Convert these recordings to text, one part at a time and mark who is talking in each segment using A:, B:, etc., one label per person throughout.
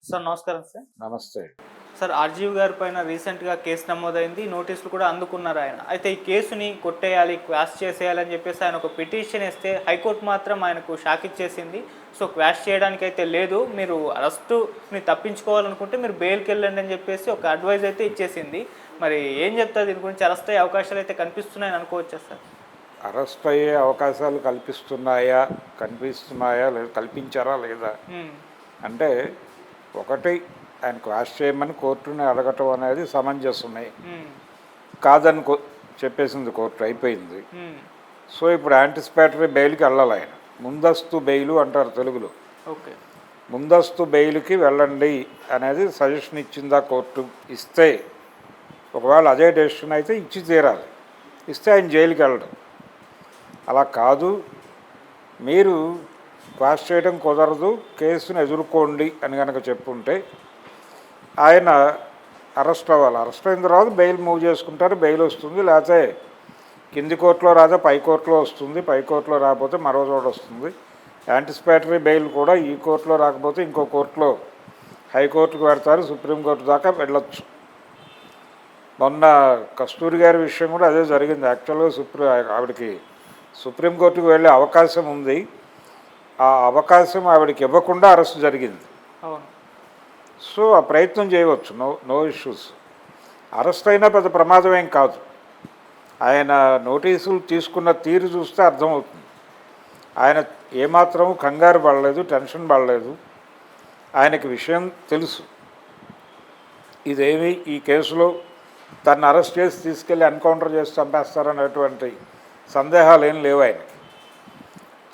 A: Sir నమస్కారం sir.
B: నమస్తే.
A: Sir RGV గారి పైన రీసెంట్‌గా కేసు నమోదైంది. నోటీసులు కూడా అందుకున్నారు ఆయన. అయితే ఈ కేసుని కొట్టేయాలి, క్వాష్ చేసేయాలని చెప్పేసి ఆయన ఒక పిటిషన్ ఏస్తే హైకోర్టు మాత్రం ఆయనకు షాక్ ఇచ్చేసింది. సో క్వాష్ చేయడానికైతే లేదు. మీరు అరెస్టుని తప్పించుకోవాలనుకుంటే మీరు బెయిల్‌కి వెళ్ళండి అని చెప్పేసి ఒక అడ్వైజ్ అయితే ఇచ్చేసింది. మరి ఏం చెప్తారు దీని గురించి? అరెస్ట్ అయ్యే అవకాశాలు అయితే కనిపిస్తున్నాయని అనుకోవచ్చా సార్?
B: అరెస్ట్ అయ్యే అవకాశాలు కనిపిస్తున్నాయా లేదా, కల్పించారా లేదా అంటే, ఒకటి ఆయన క్వాష్ చేయమని కోర్టుని అడగటం అనేది సమంజసమే. కాదని చెప్పేసింది కోర్టు, అయిపోయింది. సో ఇప్పుడు యాంటిసిపేటరీ బెయిల్కి వెళ్ళాలి ఆయన. ముందస్తు బెయిలు అంటారు తెలుగులో.
A: ఓకే,
B: ముందస్తు బెయిల్కి వెళ్ళండి అనేది సజెషన్ ఇచ్చిందా కోర్టు? ఇస్తే ఒకవేళ అదే డెసిషన్ అయితే ఇచ్చి తీరాలి. ఇస్తే ఆయన జైలుకి వెళ్ళడం. అలా కాదు, మీరు క్వాష్ చేయడం కుదరదు, కేసును ఎదుర్కోండి అని కనుక చెప్పుంటే ఆయన అరెస్ట్ అవ్వాలి. అరెస్ట్ అయిన తర్వాత బెయిల్ మూవ్ చేసుకుంటారు, బెయిల్ వస్తుంది. లేకపోతే కింది కోర్టులో రాదే పై కోర్టులో వస్తుంది, పై కోర్టులో రాకపోతే మరో చోట వస్తుంది. యాంటిసిపేటరీ బెయిల్ కూడా ఈ కోర్టులో రాకపోతే ఇంకో కోర్టులో హైకోర్టుకు పెడతారు, సుప్రీంకోర్టు దాకా వెళ్ళొచ్చు. మొన్న కస్తూరి గారి విషయం కూడా అదే జరిగింది. యాక్చువల్గా ఆవిడకి సుప్రీంకోర్టుకు వెళ్ళే అవకాశం ఉంది. ఆ అవకాశం ఆవిడకి ఇవ్వకుండా అరెస్ట్ జరిగింది. సో ఆ ప్రయత్నం చేయవచ్చు, నో ఇష్యూస్. అరెస్ట్ అయినా పెద్ద ప్రమాదం ఏం కాదు. ఆయన నోటీసులు తీసుకున్న తీరు చూస్తే అర్థమవుతుంది. ఆయన ఏమాత్రం కంగారు పడలేదు, టెన్షన్ పడలేదు. ఆయనకి విషయం తెలుసు, ఇదేమి ఈ కేసులో తను అరెస్ట్ చేసి తీసుకెళ్ళి ఎన్కౌంటర్ చేసి చంపేస్తారనేటువంటి సందేహాలు ఏం లేవు ఆయనకి.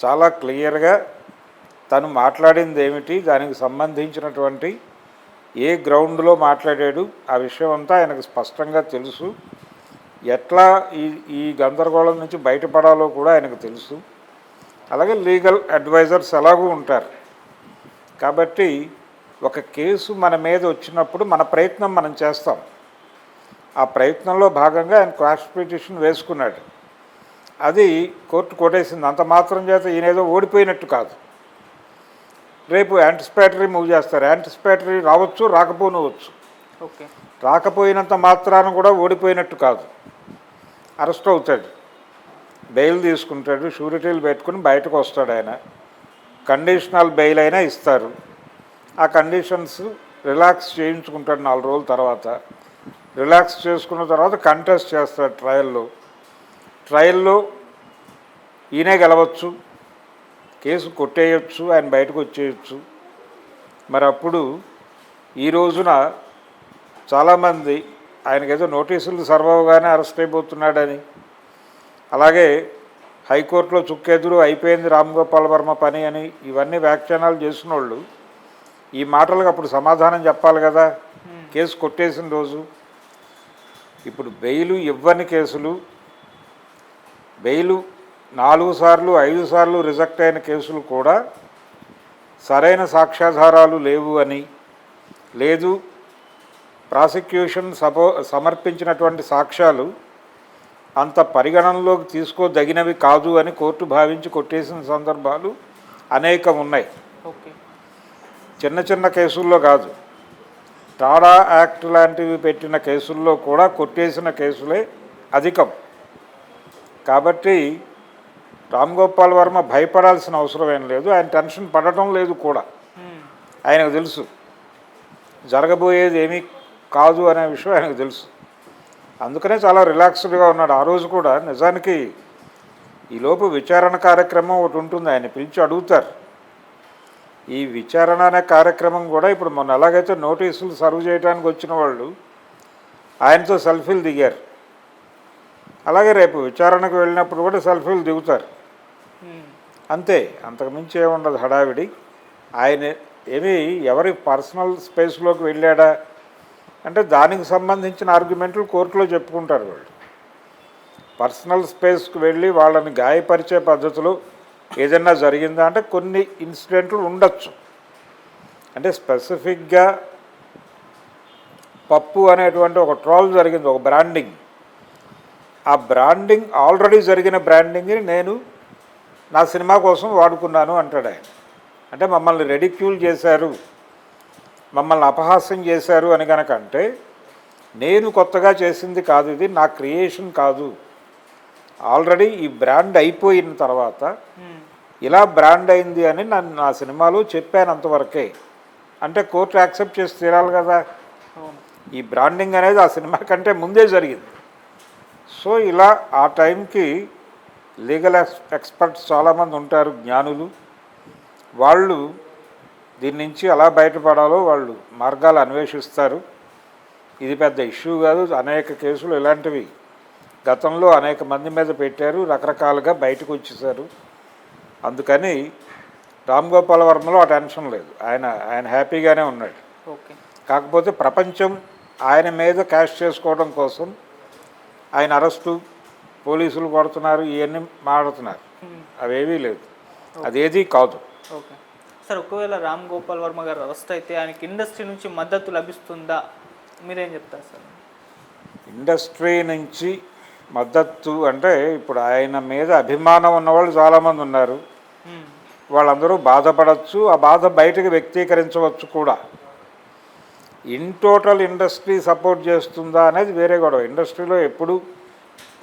B: చాలా క్లియర్గా తను మాట్లాడింది ఏమిటి, దానికి సంబంధించినటువంటి ఏ గ్రౌండ్లో మాట్లాడాడు, ఆ విషయం అంతా ఆయనకు స్పష్టంగా తెలుసు. ఎట్లా ఈ గందరగోళం నుంచి బయటపడాలో కూడా ఆయనకు తెలుసు. అలాగే లీగల్ అడ్వైజర్స్ ఎలాగూ ఉంటారు. కాబట్టి ఒక కేసు మన మీద వచ్చినప్పుడు మన ప్రయత్నం మనం చేస్తాం. ఆ ప్రయత్నంలో భాగంగా ఆయన క్వాష్ పిటిషన్ వేసుకున్నాడు. అది కోర్టు కొట్టేసింది. అంత మాత్రం చేత ఈయనేదో ఓడిపోయినట్టు కాదు. రేపు యాంటిసిపేటరీ మూవ్ చేస్తారు. యాంటిసిపేటరీ రావచ్చు, రాకపోనవచ్చు.
A: ఓకే,
B: రాకపోయినంత మాత్రాన కూడా ఓడిపోయినట్టు కాదు. అరెస్ట్ అవుతాడు, బెయిల్ తీసుకుంటాడు, షూరిటీలు పెట్టుకుని బయటకు వస్తాడు. ఆయన కండిషనల్ బెయిల్ అయినా ఇస్తారు. ఆ కండిషన్స్ రిలాక్స్ చేయించుకుంటాడు 4 రోజుల తర్వాత. రిలాక్స్ చేసుకున్న తర్వాత కంటెస్ట్ చేస్తాడు ట్రయల్లో ఈయనే గెలవచ్చు, కేసు కొట్టేయచ్చు, ఆయన బయటకు వచ్చేయచ్చు. మరి అప్పుడు ఈ రోజున చాలామంది ఆయనకేదో నోటీసులు సర్వ్ అవగానే అరెస్ట్ అయిపోతున్నాడని, అలాగే హైకోర్టులో చుక్కెదురు అయిపోయింది రామ్ గోపాల్ వర్మ పని అని ఇవన్నీ వ్యాఖ్యానాలు చేసిన వాళ్ళు ఈ మాటలకు అప్పుడు సమాధానం చెప్పాలి కదా, కేసు కొట్టేసిన రోజు. ఇప్పుడు బెయిలు ఇవ్వని కేసులు, బెయిలు 4 సార్లు 5 సార్లు రిజెక్ట్ అయిన కేసులు కూడా సరైన సాక్ష్యాధారాలు లేవు అని, లేదు ప్రాసిక్యూషన్ సమర్పించినటువంటి సాక్ష్యాలు అంత పరిగణనలోకి తీసుకోదగినవి కాదు అని కోర్టు భావించి కొట్టేసిన సందర్భాలు అనేకం ఉన్నాయి.
A: ఓకే,
B: చిన్న చిన్న కేసుల్లో కాదు, టాడా యాక్ట్ లాంటివి పెట్టిన కేసుల్లో కూడా కొట్టేసిన కేసులే అధికం. కాబట్టి రామ్ గోపాల్ వర్మ భయపడాల్సిన అవసరం ఏం లేదు. ఆయన టెన్షన్ పడటం లేదు కూడా. ఆయనకు తెలుసు జరగబోయేది ఏమీ కాదు అనే విషయం ఆయనకు తెలుసు. అందుకనే చాలా రిలాక్స్డ్గా ఉన్నాడు. ఆ రోజు కూడా నిజానికి ఈలోపు విచారణ కార్యక్రమం ఒకటి ఉంటుంది, ఆయన పిలిచి అడుగుతారు. ఈ విచారణ అనే కార్యక్రమం కూడా ఇప్పుడు మొన్న ఎలాగైతే నోటీసులు సర్వ్ చేయడానికి వచ్చిన వాళ్ళు ఆయనతో సెల్ఫీలు దిగారు, అలాగే రేపు విచారణకు వెళ్ళినప్పుడు కూడా సెల్ఫీలు దిగుతారు. అంతే, అంతకుమించి ఏముండదు హడావిడి. ఆయన ఏమి ఎవరి పర్సనల్ స్పేస్లోకి వెళ్ళాడా అంటే దానికి సంబంధించిన ఆర్గ్యుమెంట్లు కోర్టులో చెప్పుకుంటారు. వాళ్ళు పర్సనల్ స్పేస్కి వెళ్ళి వాళ్ళని గాయపరిచే పద్ధతిలో ఏదైనా జరిగిందా అంటే కొన్ని ఇన్సిడెంట్లు ఉండొచ్చు. అంటే స్పెసిఫిక్గా పప్పు అనేటువంటి ఒక ట్రోల్ జరిగింది, ఒక బ్రాండింగ్. ఆ బ్రాండింగ్ ఆల్రెడీ జరిగిన బ్రాండింగ్ని నేను నా సినిమా కోసం వాడుకున్నాను అంటాడు ఆయన. అంటే మమ్మల్ని రెడిక్యూల్ చేశారు, మమ్మల్ని అపహాస్యం చేశారు అని కనుక అంటే, నేను కొత్తగా చేసింది కాదు, ఇది నా క్రియేషన్ కాదు, ఆల్రెడీ ఈ బ్రాండ్ అయిపోయిన తర్వాత ఇలా బ్రాండ్ అయింది అని నన్ను నా సినిమాలో చెప్పాను అంతవరకే. అంటే కోర్టు యాక్సెప్ట్ చేసి తీరాలి కదా. ఈ బ్రాండింగ్ అనేది ఆ సినిమా కంటే ముందే జరిగింది. సో ఇలా ఆ టైంకి లీగల్ ఎక్స్పర్ట్స్ చాలామంది ఉంటారు, జ్ఞానులు. వాళ్ళు దీని నుంచి ఎలా బయటపడాలో వాళ్ళు మార్గాలు అన్వేషిస్తారు. ఇది పెద్ద ఇష్యూ కాదు. అనేక కేసులు ఇలాంటివి గతంలో అనేక మంది మీద పెట్టారు, రకరకాలుగా బయటకు వచ్చేసారు. అందుకని రామ్ గోపాల్ వర్మలో ఆ టెన్షన్ లేదు. ఆయన హ్యాపీగానే ఉన్నాడు.
A: ఓకే.
B: కాకపోతే ప్రపంచం ఆయన మీద క్యాష్ చేసుకోవడం కోసం ఆయన అరెస్టు, పోలీసులు కొడుతున్నారు, ఇవన్నీ మాడుతున్నారు. అవేవీ లేదు, అదేదీ కాదు.
A: ఓకే సార్, ఒకవేళ రామ్ గోపాల్ వర్మ గారు అరెస్ట్ అయితే ఆయనకి ఇండస్ట్రీ నుంచి మద్దతు లభిస్తుందా, మీరేం చెప్తారు సార్?
B: ఇండస్ట్రీ నుంచి మద్దతు అంటే ఇప్పుడు ఆయన మీద అభిమానం ఉన్నవాళ్ళు చాలామంది ఉన్నారు. వాళ్ళందరూ బాధపడవచ్చు, ఆ బాధ బయటకు వ్యక్తీకరించవచ్చు కూడా. ఇన్ టోటల్ ఇండస్ట్రీ సపోర్ట్ చేస్తుందా అనేది వేరే గొడవ. ఇండస్ట్రీలో ఎప్పుడు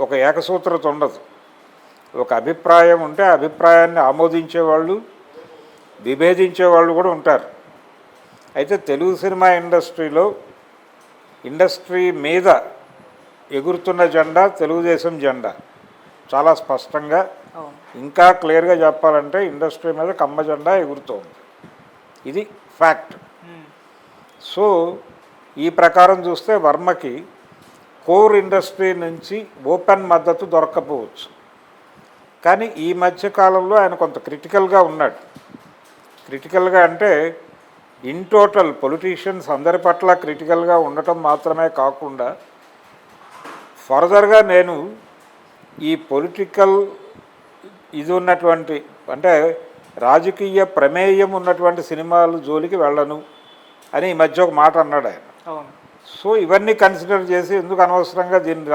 B: ఒక ఏకసూత్రత ఉండదు. ఒక అభిప్రాయం ఉంటే ఆ అభిప్రాయాన్ని ఆమోదించేవాళ్ళు, విభేదించేవాళ్ళు కూడా ఉంటారు. అయితే తెలుగు సినిమా ఇండస్ట్రీ మీద ఎగురుతున్న జెండా తెలుగుదేశం జెండా. చాలా స్పష్టంగా ఇంకా క్లియర్గా చెప్పాలంటే ఇండస్ట్రీ మీద కమ్మ జెండా ఎగురుతోంది. ఇది ఫ్యాక్ట్. సో ఈ ప్రకారం చూస్తే వర్మకి కోర్ ఇండస్ట్రీ నుంచి ఓపెన్ మద్దతు దొరక్కపోవచ్చు. కానీ ఈ మధ్యకాలంలో ఆయన కొంత క్రిటికల్గా ఉన్నాడు. క్రిటికల్గా అంటే ఇన్ టోటల్ పొలిటీషియన్స్ అందరి పట్ల క్రిటికల్గా ఉండటం మాత్రమే కాకుండా ఫర్దర్గా నేను ఈ పొలిటికల్ ఇది ఉన్నటువంటి అంటే రాజకీయ ప్రమేయం ఉన్నటువంటి సినిమాలు జోలికి వెళ్ళను అని ఈ మధ్య ఒక మాట అన్నాడు ఆయన. సో ఇవన్నీ కన్సిడర్ చేసి ఎందుకు అనవసరంగా దీన్ని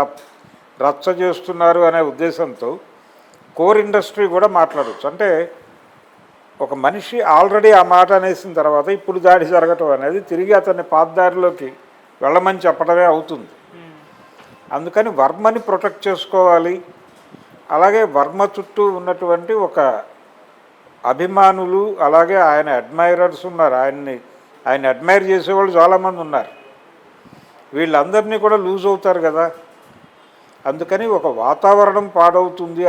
B: రచ్చ చేస్తున్నారు అనే ఉద్దేశంతో కోర్ ఇండస్ట్రీ కూడా మాట్లాడవచ్చు. అంటే ఒక మనిషి ఆల్రెడీ ఆ మాట అనేసిన తర్వాత ఇప్పుడు దాడి జరగటం అనేది తిరిగి అతన్ని పాతదారిలోకి వెళ్ళమని చెప్పడమే అవుతుంది. అందుకని వర్మని ప్రొటెక్ట్ చేసుకోవాలి. అలాగే వర్మ చుట్టూ ఉన్నటువంటి ఒక అభిమానులు, అలాగే ఆయన అడ్మైరర్స్ ఉన్నారు. ఆయన అడ్మైర్ చేసేవాళ్ళు చాలామంది ఉన్నారు. వీళ్ళందరినీ కూడా లూజ్ అవుతారు కదా. అందుకని ఒక వాతావరణం పాడవుతుంది